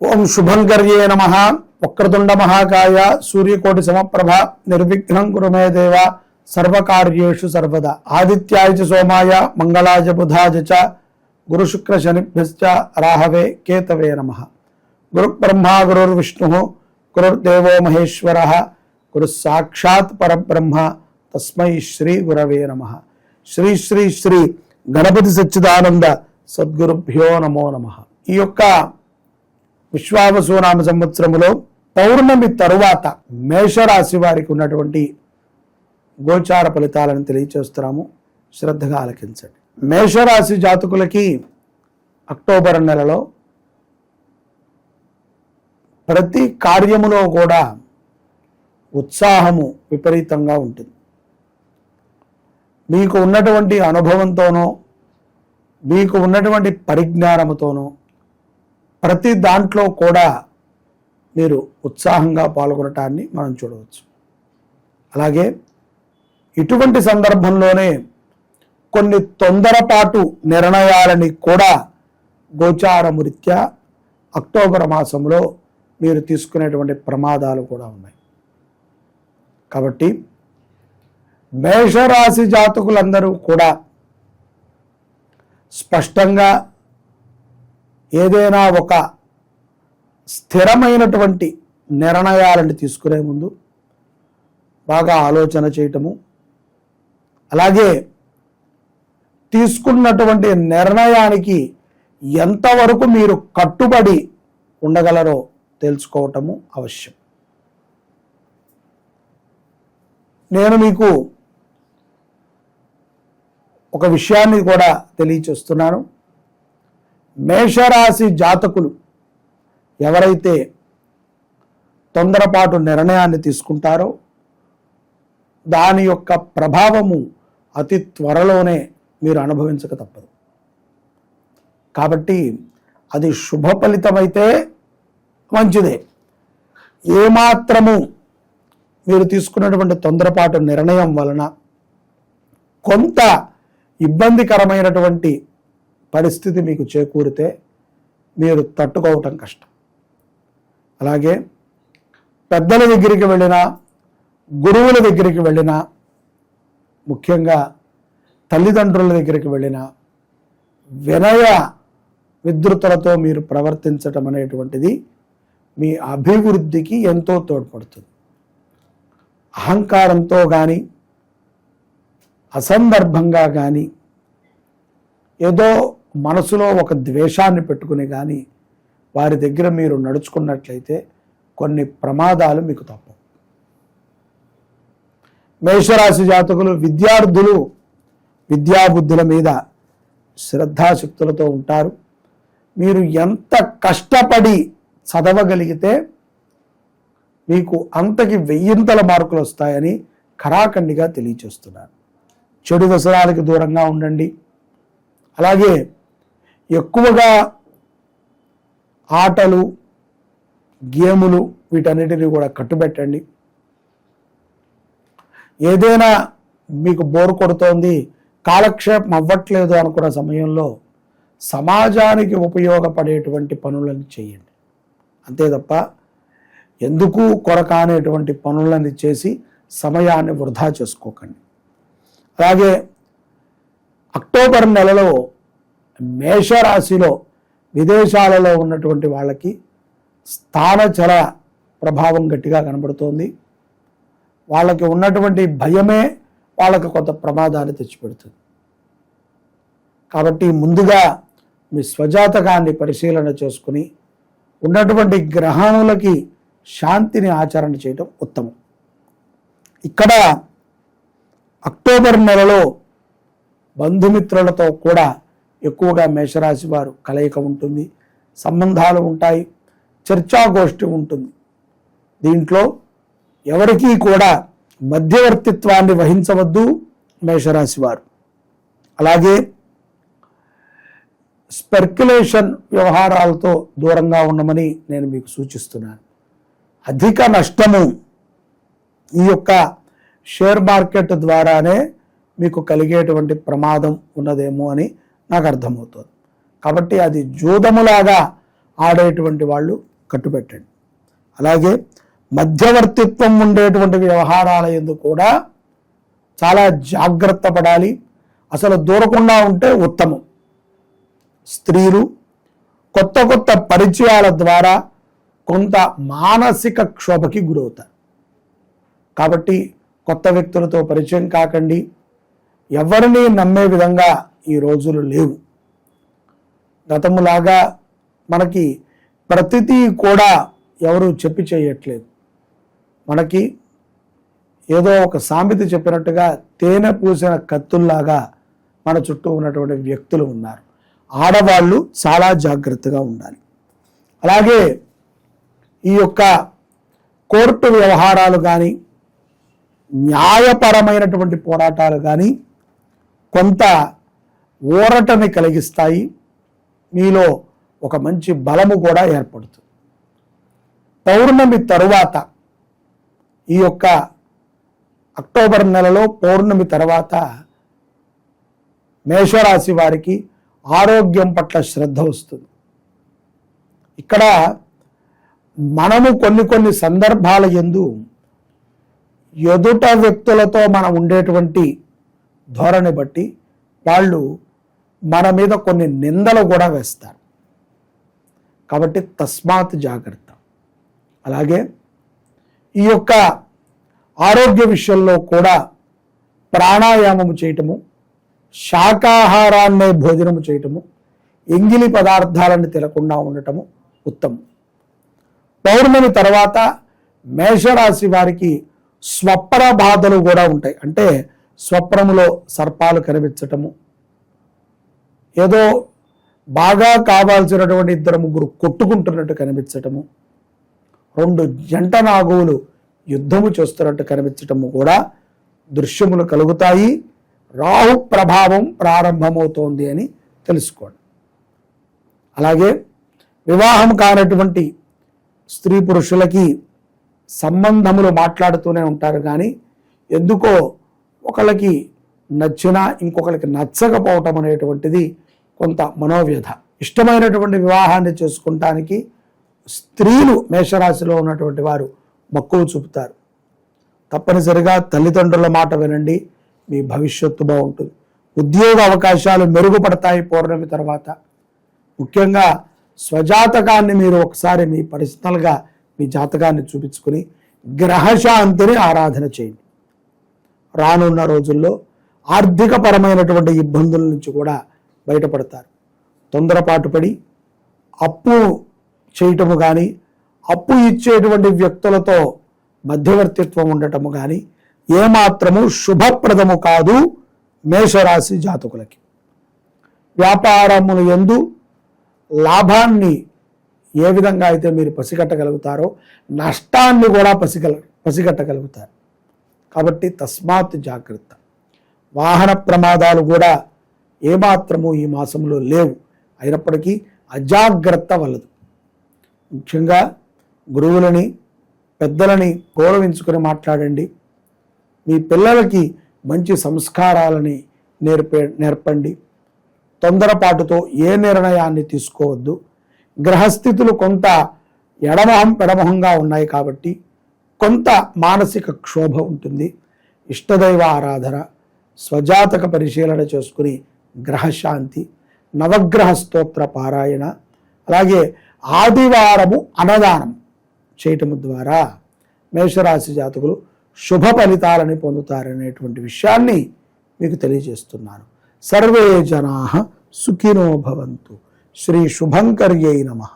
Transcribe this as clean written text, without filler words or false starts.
ఓం శుభంకర్యే నమః. వక్రతుండ మహాకాయ సూర్యకోటి సమప్రభ నిర్విఘ్నం కురు మే దేవ సర్వకార్యేషు సర్వదా. ఆదిత్యాయ చ సోమాయ మంగళాయ బుధాయ చ గురు శుక్ర శనిభ్యశ్చ రాహవే కేతవే నమః. గురు బ్రహ్మ గురుర్విష్ణు గురుర్దేవో మహేశ్వరః గురు సాక్షాత్ పరబ్రహ్మ తస్మై శ్రీ గురవే నమః. శ్రీ శ్రీ శ్రీ గణపతి సచ్చిదానంద సద్గురుభ్యో నమో నమః. ఈ యొక్క విశ్వావసునామ సంవత్సరములో పౌర్ణమి తరువాత మేషరాశి వారికి ఉన్నటువంటి గోచార ఫలితాలను తెలియచేస్తున్నాము. శ్రద్ధగా ఆలకించండి. మేషరాశి జాతకులకి అక్టోబర్ నెలలో ప్రతి కార్యములో కూడా ఉత్సాహము విపరీతంగా ఉంటుంది. మీకు ఉన్నటువంటి అనుభవంతోనో మీకు ఉన్నటువంటి పరిజ్ఞానముతోనో ప్రతి దాంట్లో కూడా మీరు ఉత్సాహంగా పాల్గొనటాన్ని మనం చూడవచ్చు. అలాగే ఇటువంటి సందర్భంలోనే కొన్ని తొందరపాటు నిర్ణయాలని కూడా గోచారమురీత్యా అక్టోబర్ మాసంలో మీరు తీసుకునేటువంటి ప్రమాదాలు కూడా ఉన్నాయి. కాబట్టి మేషరాశి జాతకులందరూ కూడా స్పష్టంగా ఏదైనా ఒక స్థిరమైనటువంటి నిర్ణయాలను తీసుకునే ముందు బాగా ఆలోచన చేయటము, అలాగే తీసుకున్నటువంటి నిర్ణయానికి ఎంతవరకు మీరు కట్టుబడి ఉండగలరో తెలుసుకోవటము అవశ్యం. నేను మీకు ఒక విషయాన్ని కూడా తెలియచేస్తున్నాను. మేషరాశి జాతకులు ఎవరైతే తొందరపాటు నిర్ణయాన్ని తీసుకుంటారో దాని యొక్క ప్రభావము అతి త్వరలోనే మీరు అనుభవించక తప్పదు. కాబట్టి అది శుభ ఫలితమైతే మంచిదే. ఏమాత్రము మీరు తీసుకున్నటువంటి తొందరపాటు నిర్ణయం వలన కొంత ఇబ్బందికరమైనటువంటి పరిస్థితి మీకు చేకూరితే మీరు తట్టుకోవటం కష్టం. అలాగే పెద్దల దగ్గరికి వెళ్ళినా, గురువుల దగ్గరికి వెళ్ళినా, ముఖ్యంగా తల్లిదండ్రుల దగ్గరికి వెళ్ళినా వినయ విద్రుతులతో మీరు ప్రవర్తించటం అనేటువంటిది మీ అభివృద్ధికి ఎంతో తోడ్పడుతుంది. అహంకారంతో కానీ అసందర్భంగా కానీ ఏదో మనసులో ఒక ద్వేషాన్ని పెట్టుకుని కానీ వారి దగ్గర మీరు నడుచుకున్నట్లయితే కొన్ని ప్రమాదాలు మీకు తప్పవు. మేషరాశి జాతకులు విద్యార్థులు విద్యాబుద్ధుల మీద శ్రద్ధాశక్తులతో ఉంటారు. మీరు ఎంత కష్టపడి చదవగలిగితే మీకు అంతకి 1000 మార్కులు వస్తాయని ఖరాఖండిగా తెలియచేస్తున్నారు. చెడు వ్యసనాలకు దూరంగా ఉండండి. అలాగే ఎక్కువగా ఆటలు, గేములు వీటన్నిటిని కూడా కట్టుబెట్టండి. ఏదైనా మీకు బోర్ కొడుతోంది, కాలక్షేపం అవ్వట్లేదు అనుకున్న సమయంలో సమాజానికి ఉపయోగపడేటువంటి పనులను చేయండి. అంతే తప్ప ఎందుకు కొరకానేటువంటి పనులను చేసి సమయాన్ని వృధా చేసుకోకండి. అలాగే అక్టోబర్ నెలలో మేషరాశిలో విదేశాలలో ఉన్నటువంటి వాళ్ళకి స్థానచల ప్రభావం గట్టిగా కనబడుతోంది. వాళ్ళకి ఉన్నటువంటి భయమే వాళ్ళకి కొంత ప్రమాదాన్ని తెచ్చిపెడుతుంది. కాబట్టి ముందుగా మీ స్వజాతకాన్ని పరిశీలన చేసుకుని ఉన్నటువంటి గ్రహణులకి శాంతిని ఆచరణ చేయడం ఉత్తమం. ఇక్కడ అక్టోబర్ నెలలో బంధుమిత్రులతో కూడా ఎక్కువగా మేషరాశి వారు కలయిక ఉంటుంది, సంబంధాలు ఉంటాయి, చర్చాగోష్ఠి ఉంటుంది. దీంట్లో ఎవరికీ కూడా మధ్యవర్తిత్వాన్ని వహించవద్దు మేషరాశి వారు. అలాగే స్పెక్యులేషన్ వ్యవహారాలతో దూరంగా ఉండమని నేను మీకు సూచిస్తున్నాను. అధిక నష్టము ఈ యొక్క షేర్ మార్కెట్ ద్వారానే మీకు కలిగేటువంటి ప్రమాదం ఉన్నదేమో అని నాకు అర్థమవుతుంది. కాబట్టి అది జూదములాగా ఆడేటువంటి వాళ్ళు కట్టుబెట్టండి. అలాగే మధ్యవర్తిత్వం ఉండేటువంటి వ్యవహారాల యందు కూడా చాలా జాగ్రత్త పడాలి. అసలు దూరకుండా ఉంటే ఉత్తమం. స్త్రీలు కొత్త కొత్త పరిచయాల ద్వారా కొంత మానసిక క్షోభకి గురవుతారు. కాబట్టి కొత్త వ్యక్తులతో పరిచయం కాకండి. ఎవరిని నమ్మే విధంగా ఈ రోజులు లేవు. గతములాగా మనకి ప్రతిదీ కూడా ఎవరు చెప్పి చేయట్లేదు. మనకి ఏదో ఒక సామెత చెప్పినట్టుగా తేనె పూసిన కత్తుల్లాగా మన చుట్టూ ఉన్నటువంటి వ్యక్తులు ఉన్నారు. ఆడవాళ్ళు చాలా జాగ్రత్తగా ఉండాలి. అలాగే ఈ యొక్క కోర్టు వ్యవహారాలు కానీ న్యాయపరమైనటువంటి పోరాటాలు కానీ కొంత ఊరటని కలిగిస్తాయి. మీలో ఒక మంచి బలము కూడా ఏర్పడుతుంది. పౌర్ణమి తరువాత ఈ యొక్క అక్టోబర్ నెలలో పౌర్ణమి తర్వాత మేషరాశి వారికి ఆరోగ్యం పట్ల శ్రద్ధ వస్తుంది. ఇక్కడ మనము కొన్ని సందర్భాల యందు ఎదుట వ్యక్తులతో మనం ఉండేటువంటి ధోరణి బట్టి వాళ్ళు మన మీద కొన్ని నిందలు కూడా వేస్తారు. కాబట్టి తస్మాత్ జాగ్రత్త. అలాగే ఈ యొక్క ఆరోగ్య విషయంలో కూడా ప్రాణాయామము చేయటము, శాకాహారాన్నే భోజనము చేయటము, ఎంగిలి పదార్థాలను తినకుండా ఉండటము ఉత్తమం. పౌర్ణమి తర్వాత మేషరాశి వారికి స్వప్న బాధలు కూడా ఉంటాయి. అంటే స్వప్నములో సర్పాలు కనిపించటము, ఏదో బాగా కావాల్సినటువంటి 2-3 కొట్టుకుంటున్నట్టు కనిపించటము, 2 జంట నాగువులు యుద్ధము చేస్తున్నట్టు కనిపించటము కూడా దృశ్యములు కలుగుతాయి. రాహు ప్రభావం ప్రారంభమవుతోంది అని తెలుసుకోండి. అలాగే వివాహం కానటువంటి స్త్రీ పురుషులకి సంబంధములు మాట్లాడుతూనే ఉంటారు, కానీ ఎందుకో ఒకళ్ళకి నచ్చినా ఇంకొకరికి నచ్చకపోవటం అనేటువంటిది కొంత మనోవ్యధ. ఇష్టమైనటువంటి వివాహాన్ని చేసుకుంటానికి స్త్రీలు మేషరాశిలో ఉన్నటువంటి వారు మక్కువ చూపుతారు. తప్పనిసరిగా తల్లిదండ్రుల మాట వినండి, మీ భవిష్యత్తు బాగుంటుంది. ఉద్యోగ అవకాశాలు మెరుగుపడతాయి పౌర్ణమి తర్వాత. ముఖ్యంగా స్వజాతకాన్ని మీరు ఒకసారి మీ పర్సనల్గా మీ జాతకాన్ని చూపించుకుని గ్రహశాంతిని ఆరాధన చేయండి. రానున్న రోజుల్లో ఆర్థిక పరమైనటువంటి ఇబ్బందుల నుంచి కూడా బయటపడతారు. తొందరపాటు పడి అప్పు చేయటము కానీ, అప్పు ఇచ్చేటువంటి వ్యక్తులతో మధ్యవర్తిత్వం ఉండటము కానీ ఏమాత్రము శుభప్రదము కాదు మేషరాశి జాతకులకి. వ్యాపారముల యందు లాభాన్ని ఏ విధంగా అయితే మీరు పసిగట్టగలుగుతారో నష్టాన్ని కూడా పసిగట్టగలుగుతారు. కాబట్టి తస్మాత్ జాగ్రత్త. వాహన ప్రమాదాలు కూడా ఏమాత్రము ఈ మాసంలో లేవు. అయినప్పటికీ అజాగ్రత్త వలదు. ముఖ్యంగా గురువులని పెద్దలని గౌరవించుకొని మీ పిల్లలకి మంచి సంస్కారాలని నేర్పండి. తొందరపాటుతో ఏ నిర్ణయాన్ని తీసుకోవద్దు. గ్రహస్థితులు కొంత ఎడమొహం పెడమొహంగా ఉన్నాయి కాబట్టి కొంత మానసిక క్షోభ ఉంటుంది. ఇష్టదైవ ఆరాధన, స్వజాతక పరిశీలన చేసుకుని గ్రహశాంతి, నవగ్రహ స్తోత్ర పారాయణ, అలాగే ఆదివారము అన్నదానం చేయటం ద్వారా మేషరాశి జాతకులు శుభ ఫలితాలని పొందుతారనేటువంటి విషయాన్ని మీకు తెలియజేస్తున్నాను. సర్వే జనాః సుఖినో భవంతు. శ్రీ శుభంకర్యై నమః.